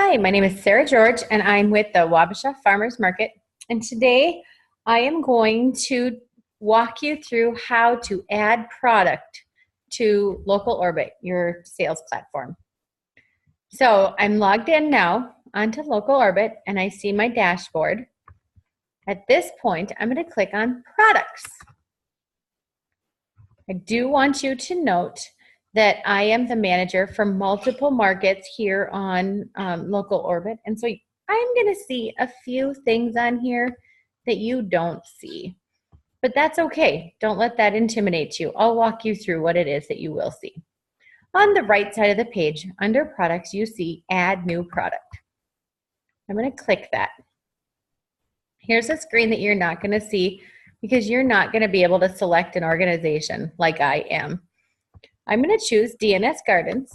Hi, my name is Sarah George, and I'm with the Wabasha Farmers Market. And today I am going to walk you through how to add product to Local Orbit, your sales platform. So I'm logged in now onto Local Orbit, and I see my dashboard. At this point, I'm going to click on Products. I do want you to note that I am the manager for multiple markets here on Local Orbit. And so I'm going to see a few things on here that you don't see. But that's okay. Don't let that intimidate you. I'll walk you through what it is that you will see. On the right side of the page, under Products, you see Add New Product. I'm going to click that. Here's a screen that you're not going to see because you're not going to be able to select an organization like I am. I'm going to choose D&S Gardens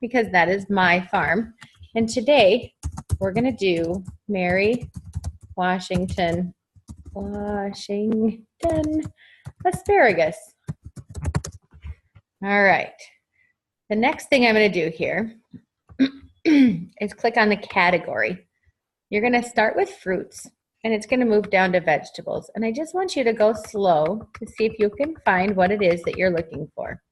because that is my farm. And today we're going to do Mary Washington asparagus. All right. The next thing I'm going to do here is click on the category. You're going to start with fruits, and it's going to move down to vegetables. And I just want you to go slow to see if you can find what it is that you're looking for.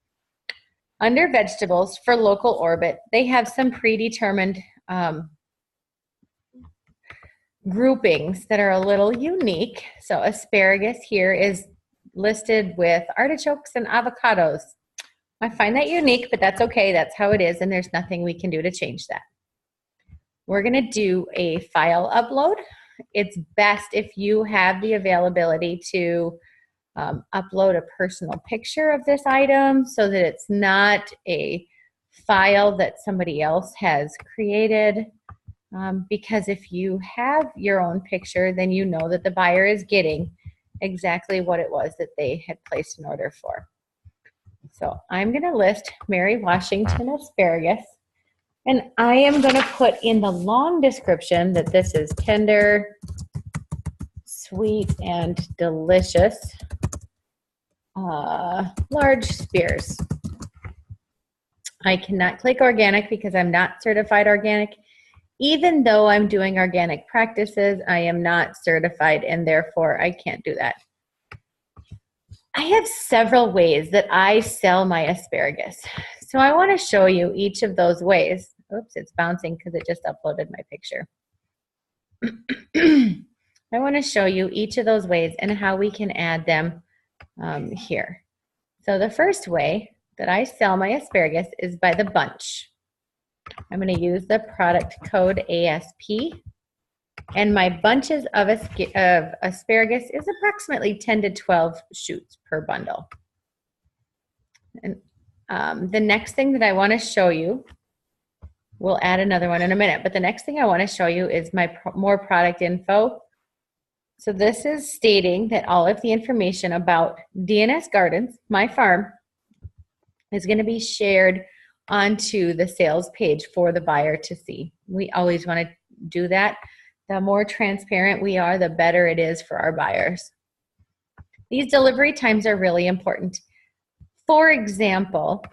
Under vegetables for Local Orbit, they have some predetermined groupings that are a little unique. So asparagus here is listed with artichokes and avocados. I find that unique, but that's okay. That's how it is, and there's nothing we can do to change that. We're going to do a file upload. It's best if you have the availability to upload a personal picture of this item so that it's not a file that somebody else has created. Because if you have your own picture, then you know that the buyer is getting exactly what it was that they had placed an order for. So I'm going to list Mary Washington asparagus, and I am going to put in the long description that this is tender, sweet, and delicious. Large spears. I cannot click organic because I'm not certified organic. Even though I'm doing organic practices, I am not certified, and therefore I can't do that. I have several ways that I sell my asparagus. So I want to show you each of those ways. Oops, it's bouncing because it just uploaded my picture. I want to show you each of those ways and how we can add them here. So the first way that I sell my asparagus is by the bunch. I'm going to use the product code ASP, and my bunches of asparagus is approximately 10 to 12 shoots per bundle. And the next thing that I want to show you, we'll add another one in a minute, but the next thing I want to show you is my more product info. So this is stating that all of the information about D&S Gardens, my farm, is going to be shared onto the sales page for the buyer to see. We always want to do that. The more transparent we are, the better it is for our buyers. These delivery times are really important. For example,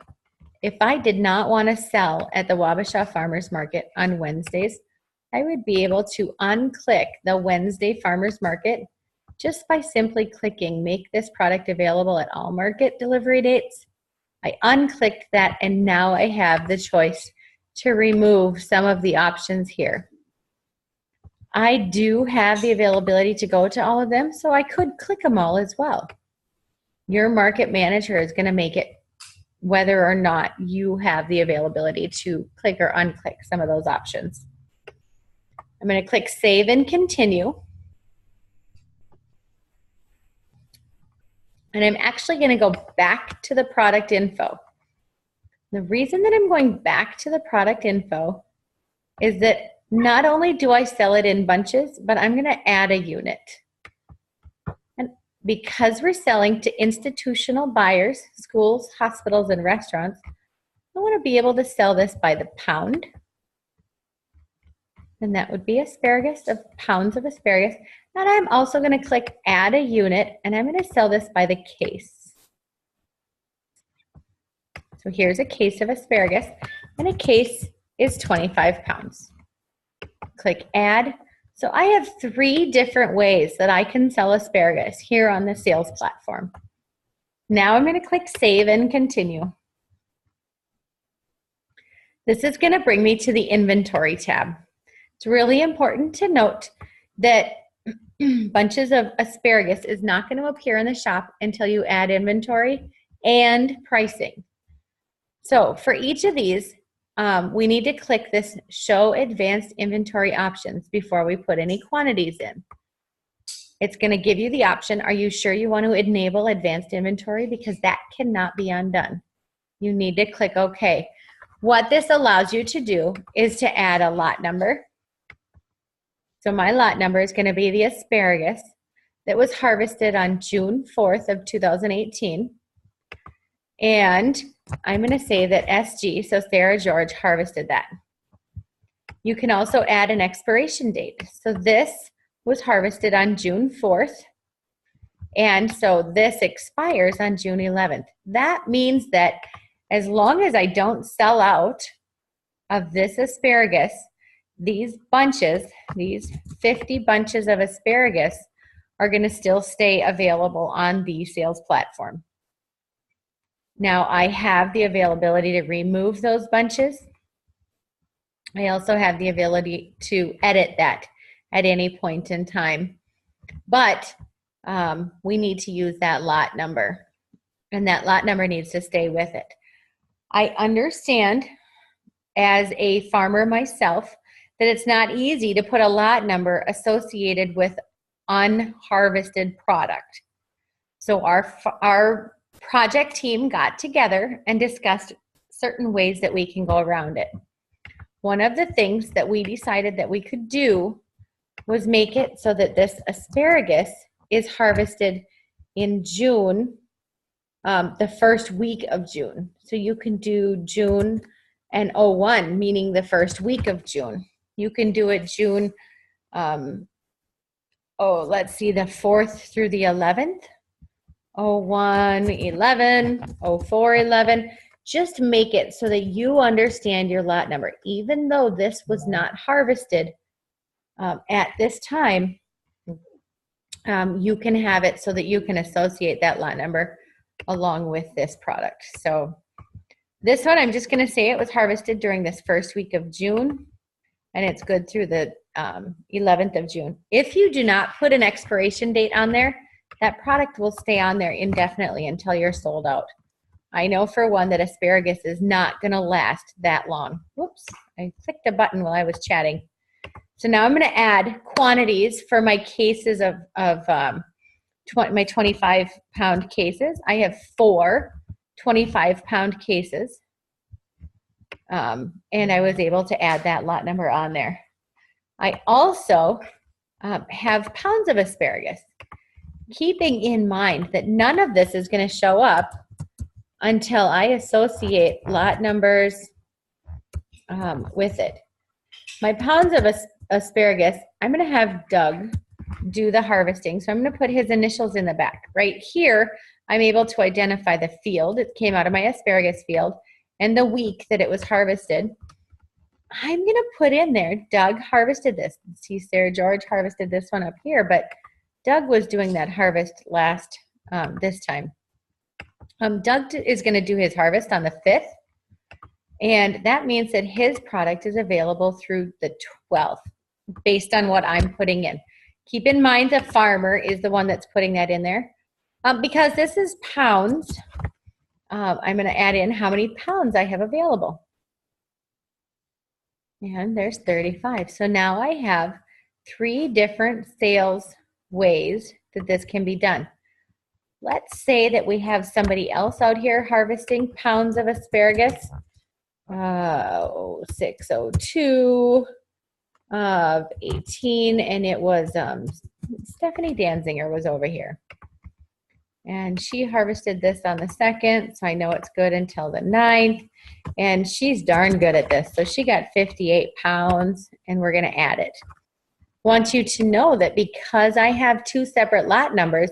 if I did not want to sell at the Wabasha Farmers Market on Wednesdays, I would be able to unclick the Wednesday Farmers Market just by simply clicking Make this product available at all market delivery dates. I unclicked that, and now I have the choice to remove some of the options here. I do have the availability to go to all of them, so I could click them all as well. Your market manager is going to make it whether or not you have the availability to click or unclick some of those options. I'm going to click Save and Continue. And I'm actually going to go back to the product info. The reason that I'm going back to the product info is that not only do I sell it in bunches, but I'm going to add a unit. And because we're selling to institutional buyers, schools, hospitals, and restaurants, I want to be able to sell this by the pound. And that would be asparagus, of pounds of asparagus. And I'm also going to click Add a Unit, and I'm going to sell this by the case. So here's a case of asparagus, and a case is 25 pounds. Click add. So I have 3 different ways that I can sell asparagus here on the sales platform. Now I'm going to click save and continue. This is going to bring me to the inventory tab. It's really important to note that bunches of asparagus is not going to appear in the shop until you add inventory and pricing. So for each of these, we need to click this show advanced inventory options before we put any quantities in. It's going to give you the option, are you sure you want to enable advanced inventory? Because that cannot be undone. You need to click OK. What this allows you to do is to add a lot number. So my lot number is going to be the asparagus that was harvested on June 4th of 2018. And I'm going to say that SG, so Sarah George, harvested that. You can also add an expiration date. So this was harvested on June 4th. And so this expires on June 11th. That means that as long as I don't sell out of this asparagus, these bunches, these 50 bunches of asparagus are going to still stay available on the sales platform. Now I have the availability to remove those bunches. I also have the ability to edit that at any point in time. But we need to use that lot number, and that lot number needs to stay with it. I understand as a farmer myself that it's not easy to put a lot number associated with unharvested product. So our project team got together and discussed certain ways that we can go around it. One of the things that we decided that we could do was make it so that this asparagus is harvested in June, the first week of June. So you can do June and 01, meaning the first week of June. You can do it June, let's see, the 4th through the 11th. 01, 11, 04, 11. Just make it so that you understand your lot number. Even though this was not harvested at this time, you can have it so that you can associate that lot number along with this product. So this one, I'm just going to say it was harvested during this first week of June, and it's good through the 11th of June. If you do not put an expiration date on there, that product will stay on there indefinitely until you're sold out. I know for one that asparagus is not going to last that long. Whoops, I clicked a button while I was chatting. So now I'm going to add quantities for my cases of my 25-pound cases. I have 4 25-pound cases, and I was able to add that lot number on there. I also have pounds of asparagus, keeping in mind that none of this is going to show up until I associate lot numbers with it. My pounds of asparagus, I'm going to have Doug do the harvesting. So I'm going to put his initials in the back. Right here, I'm able to identify the field. It came out of my asparagus field and the week that it was harvested. I'm going to put in there, Doug harvested this. See, Sarah George harvested this one up here, but Doug was doing that harvest last this time. Doug is going to do his harvest on the 5th, and that means that his product is available through the 12th based on what I'm putting in. Keep in mind the farmer is the one that's putting that in there. Because this is pounds, I'm going to add in how many pounds I have available. And there's 35. So now I have 3 different sales ways that this can be done. Let's say that we have somebody else out here harvesting pounds of asparagus. 602 of 18, and it was Stephanie Danzinger was over here. And she harvested this on the 2nd, so I know it's good until the 9th. And she's darn good at this. So she got 58 pounds, and we're going to add it. Want you to know that because I have 2 separate lot numbers,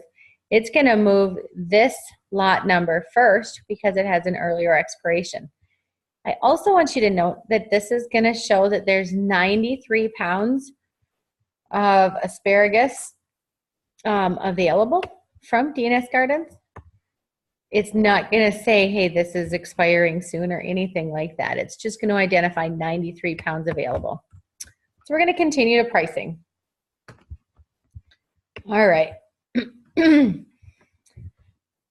it's going to move this lot number first because it has an earlier expiration. I also want you to note that this is going to show that there's 93 pounds of asparagus available from D&S Gardens. It's not going to say, hey, this is expiring soon or anything like that. It's just going to identify 93 pounds available. So we're going to continue to pricing. All right.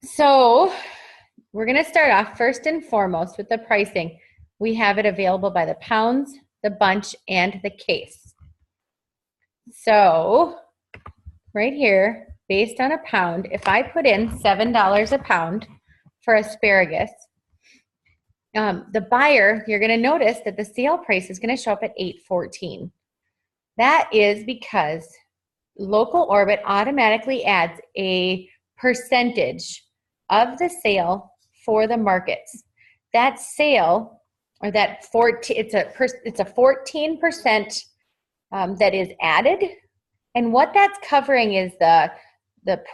So we're going to start off first and foremost with the pricing. We have it available by the pounds, the bunch, and the case. So right here, based on a pound, if I put in $7 a pound for asparagus, the buyer, you're going to notice that the sale price is going to show up at $8.14. That is because Local Orbit automatically adds a percentage of the sale for the markets. That sale, or that 14, it's a 14% that is added, and what that's covering is the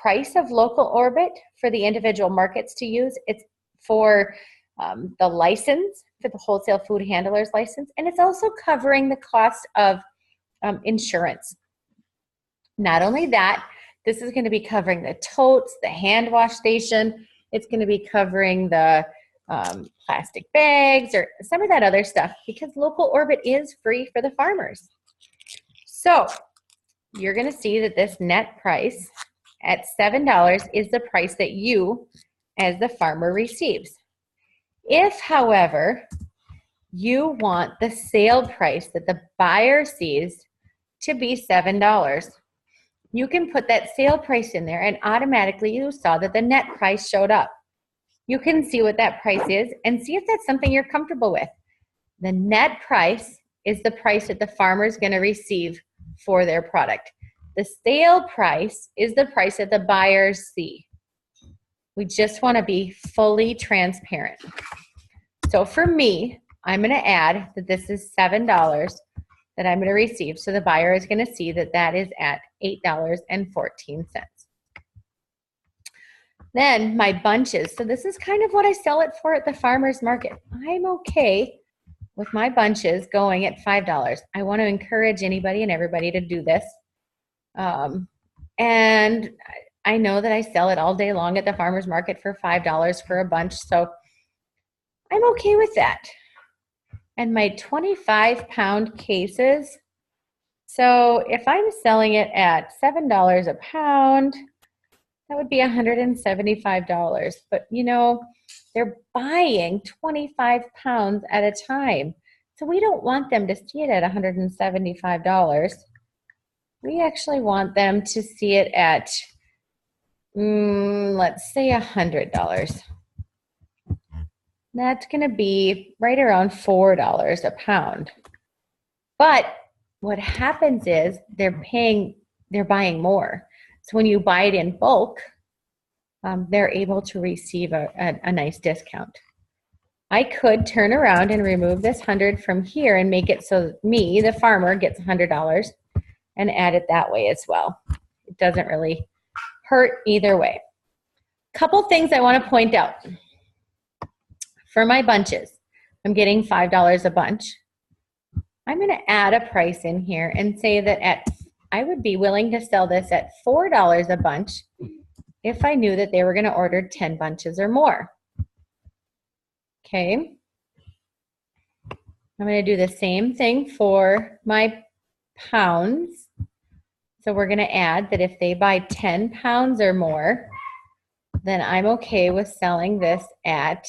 price of Local Orbit for the individual markets to use. It's for the license, for the wholesale food handler's license, and it's also covering the cost of insurance. Not only that, this is going to be covering the totes, the hand wash station. It's going to be covering the plastic bags or some of that other stuff because Local Orbit is free for the farmers. So you're going to see that this net price at $7 is the price that you, as the farmer, receives. If, however, you want the sale price that the buyer sees to be $7, you can put that sale price in there and automatically you saw that the net price showed up. You can see what that price is and see if that's something you're comfortable with. The net price is the price that the farmer is going to receive for their product. The sale price is the price that the buyers see. We just want to be fully transparent. So for me, I'm going to add that this is $7 that I'm going to receive. So the buyer is going to see that that is at $8.14. Then my bunches. So this is kind of what I sell it for at the farmer's market. I'm okay with my bunches going at $5. I want to encourage anybody and everybody to do this. And I know that I sell it all day long at the farmer's market for $5 for a bunch. So I'm okay with that. And my 25-pound cases. So if I'm selling it at $7 a pound, that would be $175. But you know, they're buying 25 pounds at a time. So we don't want them to see it at $175. We actually want them to see it at, let's say $100. That's going to be right around $4 a pound. But what happens is they're buying more. So when you buy it in bulk, they're able to receive a nice discount. I could turn around and remove this 100 from here and make it so me, the farmer, gets $100 and add it that way as well. It doesn't really hurt either way. Couple things I want to point out. For my bunches, I'm getting $5 a bunch. I'm going to add a price in here and say that I would be willing to sell this at $4 a bunch if I knew that they were going to order 10 bunches or more. Okay. I'm going to do the same thing for my pounds. So we're going to add that if they buy 10 pounds or more, then I'm okay with selling this at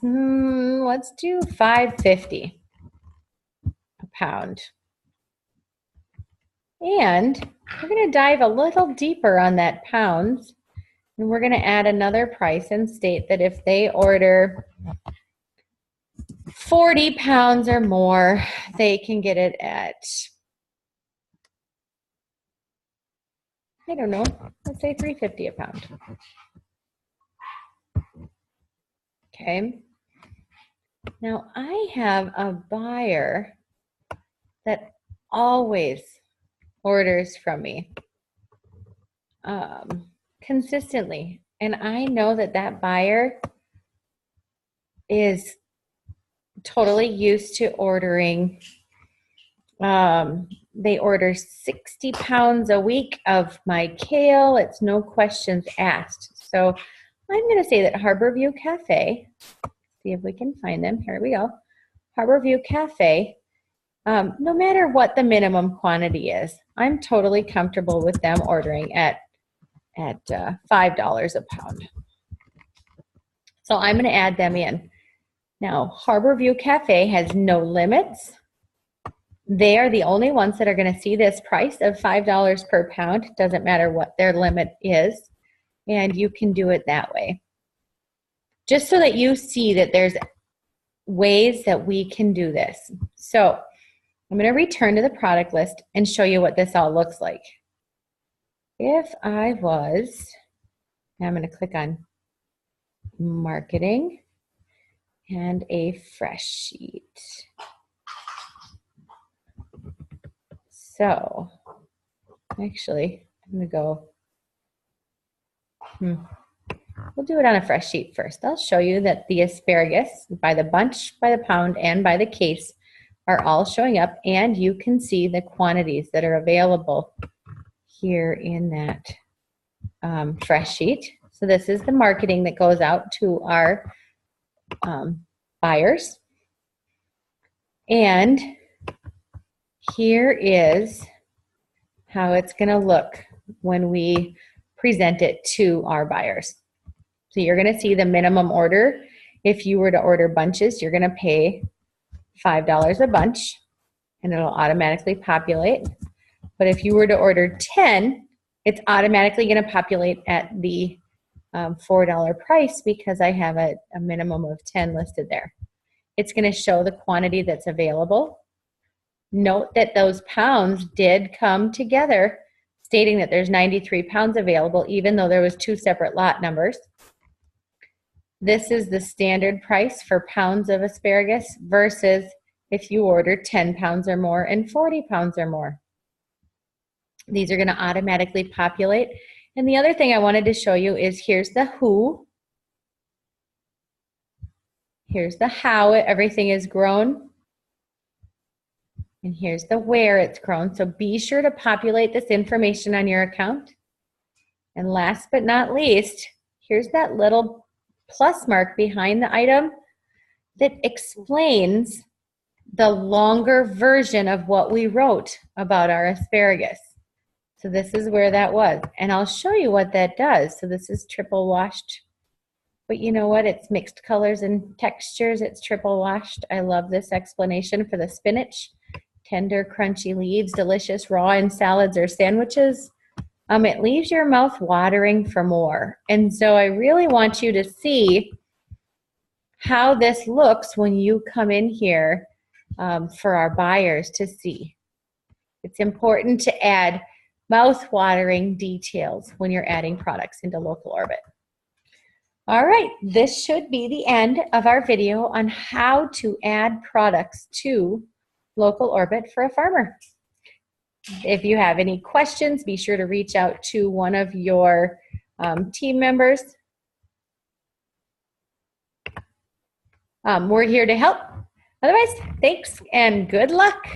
let's do $5.50 a pound. And we're going to dive a little deeper on that pounds, and we're going to add another price and state that if they order 40 pounds or more, they can get it at, I don't know, let's say $3.50 a pound. Okay. Now I have a buyer that always orders from me consistently, and I know that that buyer is totally used to ordering. They order 60 pounds a week of my kale. It's no questions asked. So I'm going to say that Harborview Cafe, see if we can find them. Here we go. Harborview Cafe, no matter what the minimum quantity is, I'm totally comfortable with them ordering at $5 a pound. So I'm going to add them in. Now, Harborview Cafe has no limits. They are the only ones that are going to see this price of $5 per pound. Doesn't matter what their limit is. And you can do it that way. Just so that you see that there's ways that we can do this. So I'm going to return to the product list and show you what this all looks like. If I was, now I'm going to click on marketing and a fresh sheet. So actually, I'm going to go, we'll do it on a fresh sheet first. I'll show you that the asparagus by the bunch, by the pound, and by the case are all showing up, and you can see the quantities that are available here in that fresh sheet. So this is the marketing that goes out to our buyers. And here is how it's going to look when we present it to our buyers. So you're going to see the minimum order. If you were to order bunches, you're going to pay $5 a bunch, and it'll automatically populate. But if you were to order 10, it's automatically going to populate at the $4 price because I have a minimum of 10 listed there. It's going to show the quantity that's available. Note that those pounds did come together, stating that there's 93 pounds available, even though there was 2 separate lot numbers. This is the standard price for pounds of asparagus versus if you order 10 pounds or more and 40 pounds or more. These are going to automatically populate. And the other thing I wanted to show you is here's the who. Here's the how everything is grown. And here's the where it's grown. So be sure to populate this information on your account. And last but not least, here's that little plus mark behind the item that explains the longer version of what we wrote about our asparagus. So this is where that was. And I'll show you what that does. So this is triple washed. But you know what? It's mixed colors and textures. It's triple washed. I love this explanation for the spinach. Tender, crunchy leaves, delicious raw in salads or sandwiches. It leaves your mouth watering for more. And so I really want you to see how this looks when you come in here for our buyers to see. It's important to add mouth-watering details when you're adding products into Local Orbit. All right, this should be the end of our video on how to add products to Local Orbit for a farmer. If you have any questions, be sure to reach out to one of your team members. We're here to help. Otherwise, thanks and good luck.